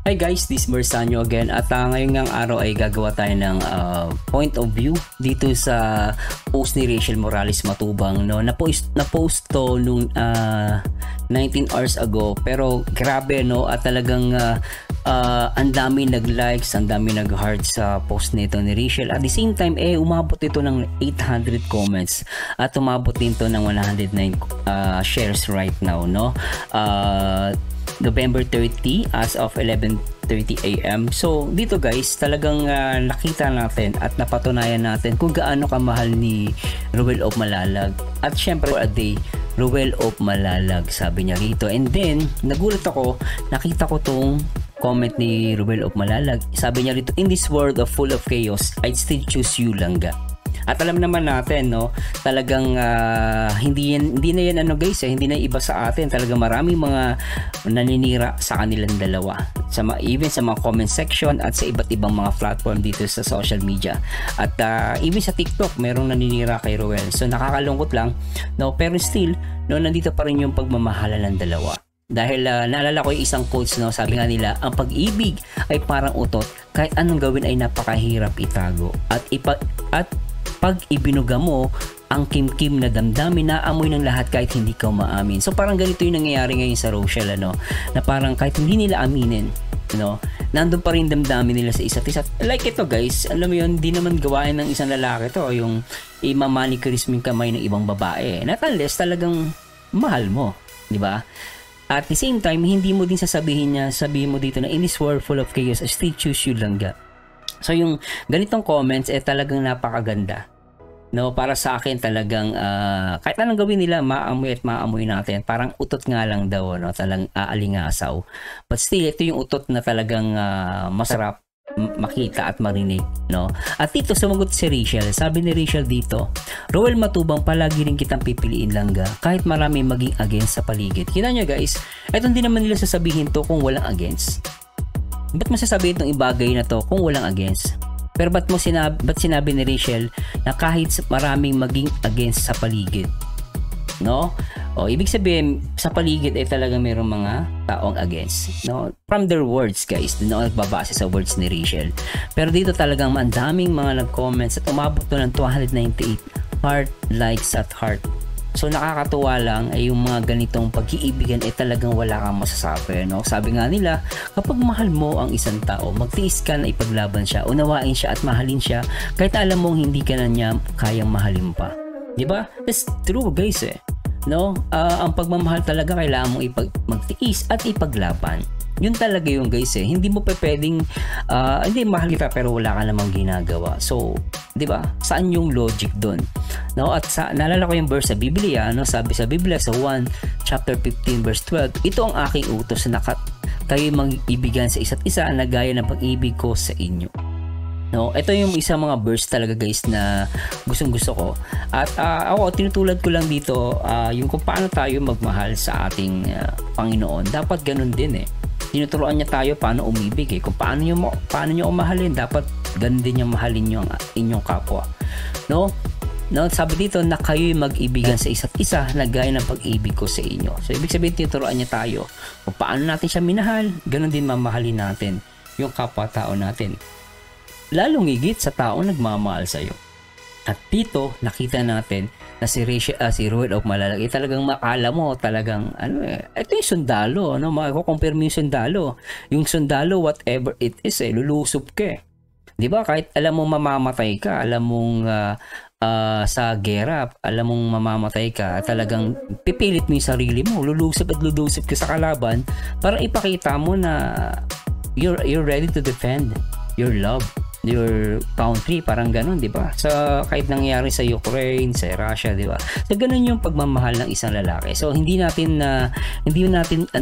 Hi guys, this is Mersanyo again at ngayong ngang araw ay gagawa tayo ng point of view dito sa post ni Rachel Morales Matubang, no? Na-post to nung 19 hours ago, pero grabe, no? At talagang ang dami nag-likes, ang dami nag-heart sa post nito ni Rachel. At the same time, umabot ito ng 800 comments at umabot din to ng 109 shares right now, no? November 30 as of 11:30 AM. So dito guys, talagang nakita natin at napatunayan natin kung gaano kamahal ni Ruel of Malalag. At syempre for a day, Ruel of Malalag, sabi niya rito. And then nagulat ako, nakita ko tong comment ni Ruel of Malalag. Sabi niya rito, in this world of full of chaos, I'd still choose you, Langga. At alam naman natin, no, talagang hindi na yan ano guys, hindi na iba sa atin. Talagang maraming mga naninira sa kanilang dalawa. Even sa mga comment section at sa iba't ibang mga platform dito sa social media. At even sa TikTok, merong naninira kay Ruel. So nakakalungkot lang, no, pero still, no, nandito pa rin yung pagmamahala ng dalawa. Dahil naalala ko yung isang quotes, no, sabi nga nila, ang pag-ibig ay parang utot, kahit anong gawin ay napakahirap itago. At pag ibinuga mo ang kimkim na damdamin, naamoy ng lahat kahit hindi ka maamin. So parang ganito yung nangyayari ngayon sa Rochelle, ano, na parang kahit hindi nila aminin, no, nandun pa rin damdamin nila sa isa't isa. Like ito guys, alam mo yun, di naman gawain ng isang lalaki to yung imamanicurize mo yung kamay ng ibang babae. Not unless talagang mahal mo, di ba? At the same time, hindi mo din sabihin mo dito na in this world full of chaos, I still choose you, Langga. So yung ganitong comments talagang napakaganda, no? Para sa akin talagang kahit anong gawin nila, maamoy at maamoy natin. Parang utot nga lang daw, no? Talagang aalingasaw. But still, ito yung utot na talagang masarap makita at marinig, no? At dito sumagot si Rachel. Sabi ni Rachel dito, Ruel Matubang, palagi rin kitang pipiliin, Langga, kahit marami maging against sa paligid. Kita nyo guys, eto hindi naman nila sasabihin to kung walang against. Ba't masasabi itong ibagay na to kung walang against? Pero ba't sinabi ni Rachel na kahit maraming maging against sa paligid, no? O ibig sabihin sa paligid ay talaga mayroong mga taong against, no? From their words guys, din ako nagbabase sa words ni Rachel. Pero dito talagang ang daming mga nag-comments at umabot to ng 298 heart likes at heart. So nakakatuwa lang ay yung mga ganitong pag-iibigan ay talagang wala kang masasabi, no? Sabi nga nila, kapag mahal mo ang isang tao, magtiis ka na ipaglaban siya, unawain siya at mahalin siya kahit alam mong hindi ka na niya kayang mahalin pa. Di ba? That's true guys, no? Ang pagmamahal talaga kailangan mong magtiis at ipaglaban. Yun talaga yung guys, hindi mo pa pwedeng hindi mahal kita pero wala ka namang ginagawa. So, 'di ba? Saan yung logic doon? No? At naalala ko yung verse sa Biblia, no? Sabi sa Biblia sa 1 chapter 15 verse 12, ito ang aking utos na kayo mag-ibigan sa isa't isa na gaya ng pag-ibig ko sa inyo. No, ito yung isang mga verse talaga guys na gustong-gusto ko. At ako tinutulad ko lang dito yung kung paano tayo magmahal sa ating Panginoon. Dapat ganun din tinuturuan niya tayo paano umibig kung paano niyo mahalin, dapat ganun din yung mahalin niyo ang inyong kapwa, no? Sabi dito na kayo'y mag-ibigan sa isa't isa na gaya ng pag-ibig ko sa inyo. So ibig sabihin tinuturuan niya tayo kung paano natin siya minahal, ganun din mamahalin natin yung kapwa-tao natin, lalong higit sa taong nagmamahal sa iyo. At dito nakita natin na si Ruel of Malalag talagang makala mo talagang ito yung sundalo, no? Mako-compare mo yung sundalo. Yung sundalo, whatever it is, lulusob ka. 'Di ba? Kahit alam mong mamamatay ka, alam mong sa gera, alam mong mamamatay ka, talagang pipilit mo yung sarili mo, lulusob at lulusob ka sa kalaban para ipakita mo na you're ready to defend your love, your country, parang ganun, di ba? So kahit nangyari sa Ukraine, sa Russia, di ba? So ganun yung pagmamahal ng isang lalaki. So hindi natin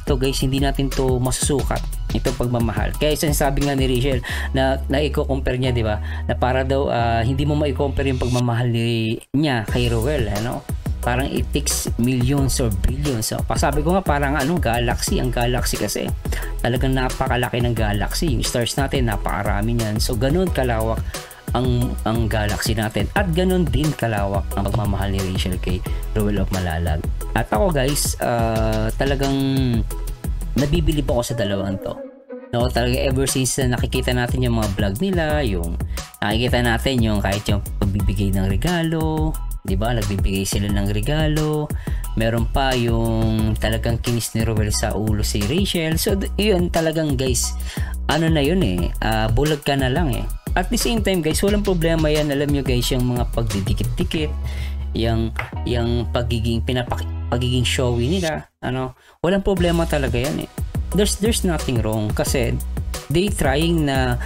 to guys, hindi natin to masusukat itong pagmamahal. Kaya sinasabi nga ni Rachel na i-compare niya, di ba? Na para daw hindi mo ma-compare yung pagmamahal niya kay Ruel, ano? Parang it takes millions or billions. So, sabi ko nga parang galaxy. Ang galaxy kasi talagang napakalaki ng galaxy. Yung stars natin napakarami niyan. So ganun kalawak ang galaxy natin. At ganun din kalawak ang pagmamahal ni Rachel kay Ruel of Malalag. At ako guys, talagang nabibilib ako sa dalawang to. No, talaga ever since na nakikita natin yung mga vlog nila, yung nakikita natin yung kahit yung pagbibigay ng regalo, 'di ba? Nagbibigay sila ng regalo. Meron pa yung talagang kinis ni Ruel sa ulo si Rachel. So yun talagang guys, ano na yun bulag ka na lang At the same time guys, walang problema yan. Alam nyo guys, yung mga pagdidikit-dikit, yung pagiging showy nila, walang problema talaga yan There's nothing wrong kasi they trying na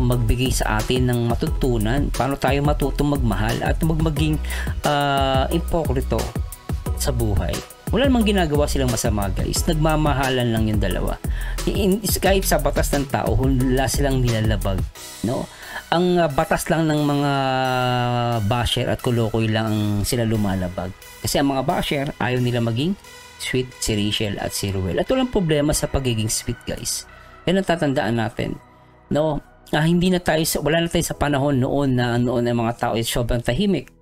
magbigay sa atin ng matutunan paano tayo matutong magmahal at maging ipokrito sa buhay. Wala namang ginagawa silang masama guys, nagmamahalan lang yung dalawa. Kahit sa batas ng tao, wala silang nilalabag, no? Ang batas lang ng mga basher at kolokoy lang sila lumalabag. Kasi ang mga basher ayaw nila maging sweet si Rachel at si Ruel. At walang problema sa pagiging sweet guys. Yan ang tatandaan natin. No, wala na tayo sa panahon noon ang mga tao ay sobrang tahimik.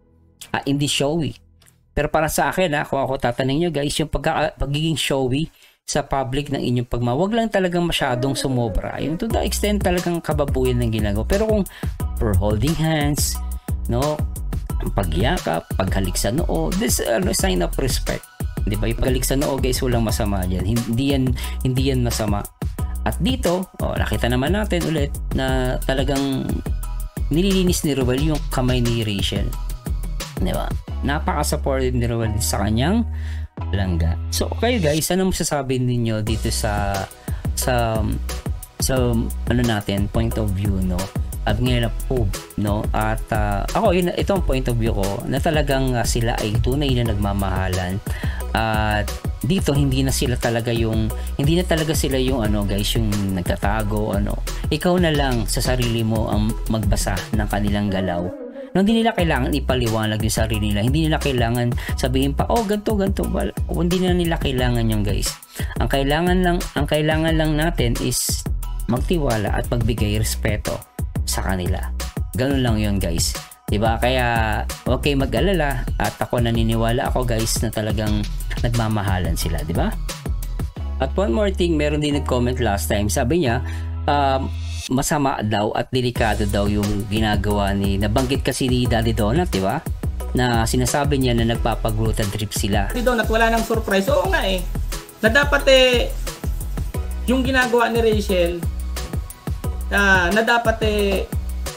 Hindi showy. Pero para sa akin kung ako tatanungin nyo guys, yung pagiging showy sa public ng inyong wag lang talagang masyadong sumobra. Yung to the extent talagang kababuyan ng ginagawa. Pero kung for holding hands, no, pagyakap, paghalik sa noo, this sign of respect. Di ba? Yung paghalik sa noo guys, walang masama dyan. Hindi yan masama. At dito, nakita naman natin ulit na talagang nililinis ni Ruel yung kamay ni Rachel. Di ba? Napaka-supportive ni Ruel sa kanyang langga. So, kayo guys, ano masasabi ninyo dito sa natin, point of view, no? At ngayon na po, no? At ako, itong point of view ko, na talagang sila ay tunay na nagmamahalan. At dito hindi na talaga sila yung guys, yung nagtatago, ikaw na lang sa sarili mo ang magbasa ng kanilang galaw. No, hindi nila kailangan ipaliwanag yung sarili nila, hindi nila kailangan sabihin pa ganto, hindi na nila kailangan yung guys. Ang kailangan lang natin is magtiwala at magbigay respeto sa kanila. Ganun lang yun guys. Diba? Kaya okay mag-alala at ako naniniwala ako guys na talagang nagmamahalan sila, diba? At one more thing, meron din nag-comment last time. Sabi niya, masama daw at delikado daw yung ginagawa nabanggit kasi ni Daddy Donut, diba? Na sinasabi niya na nagpapaglutan trip sila. Daddy Donut, wala nang surprise. Oo nga na dapat yung ginagawa ni Rachel na dapat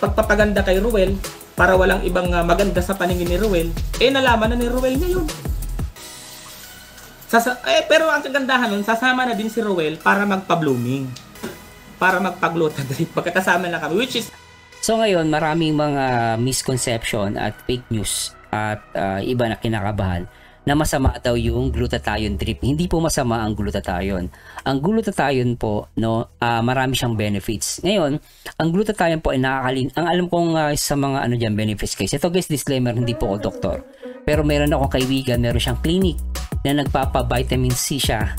pagpapaganda kay Ruel para walang ibang maganda sa paningin ni Ruel, nalaman na ni Ruel ngayon. Pero ang kagandahan nun, sasama na din si Ruel para magpa-blooming. Para magpaglutan din. Pagkakasama na kami, which is... So ngayon, maraming mga misconception at fake news at iba na kinakabahan na masama daw yung glutathione drip. Hindi po masama ang glutathione. Ang glutathione po, marami siyang benefits. Ngayon, ang glutathione po ay ang alam kong sa mga benefits guys. Ito guys, disclaimer, hindi po ako doktor. Pero meron akong kaibigan, meron siyang clinic na nagpapa-vitamin C siya.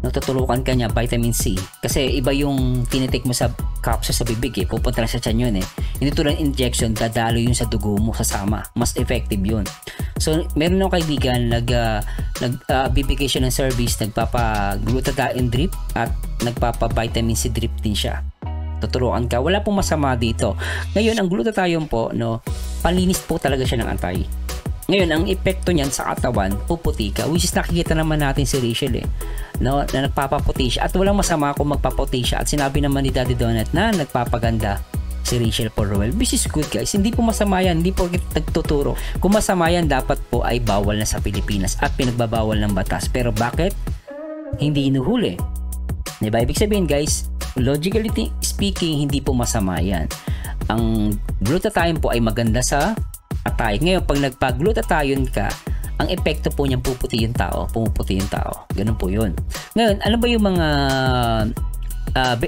Natutulukan ka niya, vitamin C. Kasi iba yung tinitik mo sa capsule sa bibig pupunta na sa tiyan yun Hindi tulad injection, dadalo yun sa dugo mo, sasama. Mas effective yun. So, meron akong kaibigan, bibigay siya ng service, nagpapa-glutathione drip at nagpapa-vitamin C drip din siya. Tuturuan ka. Wala pong masama dito. Ngayon, ang glutathione po, palinis po talaga siya ng antay. Ngayon, ang epekto niyan sa katawan, puputi ka. Which is nakikita naman natin si Rachel na nagpapaputi siya. At walang masama kung magpaputi siya. At sinabi naman ni Daddy Donut na nagpapaganda si Rachel for Ruel. Which is good guys. Hindi po masama yan. Hindi po nagtuturo. Kung masama yan, dapat po ay bawal na sa Pilipinas at pinagbabawal ng batas. Pero bakit? Hindi inuhuli. Diba? Ibig sabihin guys, logically speaking, hindi po masama yan. Ang glutathione po ay maganda sa atay. Ngayon, pag nagpag-glutathione ka, ang epekto po niyang pumuputi yung tao. Ganun po yun. Ngayon, ano ba yung mga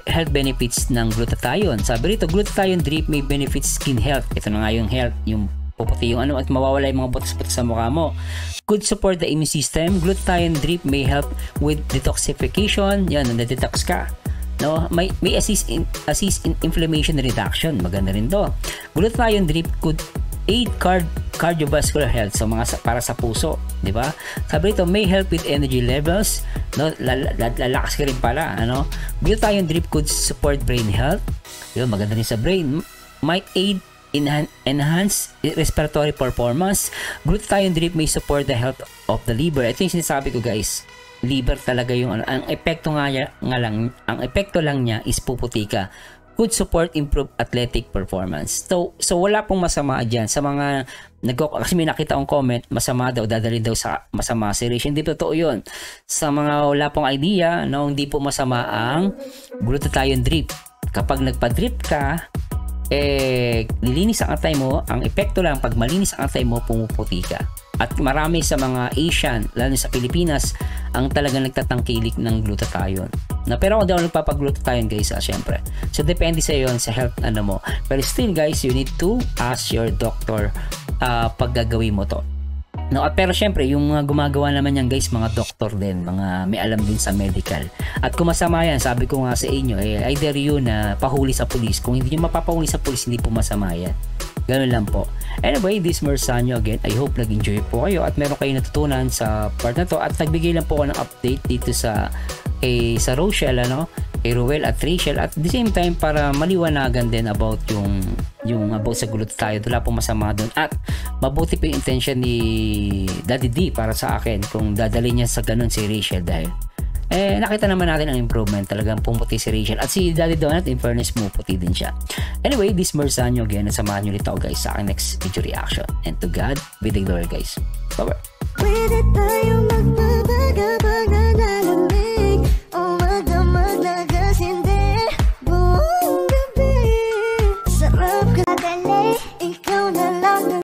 health benefits ng glutathione? Sabi rito, glutathione drip may benefits skin health. Ito na nga yung health, yung puputi yung at mawawala yung mga butas-butas sa mukha mo. Could support the immune system. Glutathione drip may help with detoxification. Yan, na-detox ka. May assist in inflammation reduction. Maganda rin to. Glutathione drip could aid cardiovascular health, so para sa puso, di ba? Sabi rito, may help with energy levels, no? Lalakas ka rin pala, ano? Glutathione drip could support brain health. Yun, maganda rin sa brain. Might aid enhance respiratory performance. Glutathione drip may support the health of the liver. Ito yung sinasabi ko, guys. Liver talaga yung ano. Ang epekto ang epekto lang niya is puputi ka. Could support improve athletic performance. So wala pong masama diyan sa mga kasi may nakita akong comment, masama daw, dadalhin daw sa masama si Rachel. Hindi totoo 'yon. Sa mga wala pong idea, no, hindi po masama ang glutathione drip. Kapag nagpa-drip ka, lilinis ang atay mo. Ang epekto lang, pag malinis ang atay mo, pumuputi ka. At marami sa mga Asian, lalo sa Pilipinas, ang talagang nagtatangkilik ng glutathione. Pero ako daw nagpapag-glutathione, guys, syempre. So depende sa iyo sa health mo. Pero still, guys, you need to ask your doctor pag gagawin mo to. No, pero syempre, yung gumagawa naman yan, guys, mga doktor din, mga may alam din sa medical. At kung masama yan, sabi ko nga sa inyo, either yun na pahuli sa pulis. Kung hindi nyo mapapahuli sa pulis, hindi po masama yan. Ganun lang po. Anyway, this Mersanyo again. I hope nag-enjoy po kayo at meron kayong natutunan sa part na to. At nagbigay lang po ako ng update dito sa Rochelle, kay Ruel at Rachel, at the same time para maliwanagan din about yung about sa glutathione. Wala pong masama doon at mabuti po yung intention ni Daddy D para sa akin kung dadalhin niya sa ganun si Rachel dahil nakita naman natin ang improvement. Talagang pumuti si Rachel at si Daddy Donut, in fairness, puti din siya. Anyway, this Mersanyo again, at samahan nyo ulit ako, guys, sa aking next video reaction. And to God be the glory, guys. Bye bye.